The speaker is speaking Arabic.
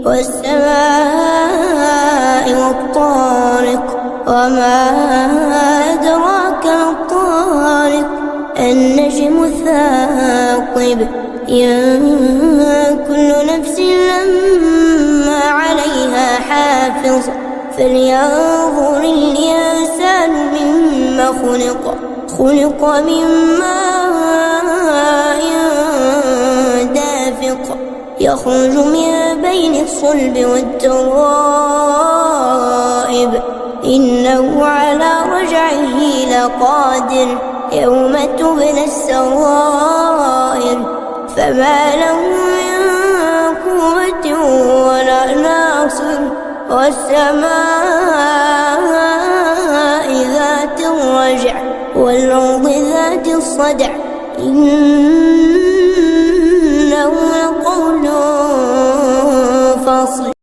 والسماء والطارق وما أدراك ما الطارق النجم الثاقب كل نفس لما عليها حافظ فلينظر الإنسان مما خلق من ماء دافق يخرج من بين الصلب والترائب إنه على رجعه لقادر يوم تبلى السرائر فما له من قوة ولا ناصر والسماء ذات الرجع والأرض ذات الصدع إنه لقول فصل.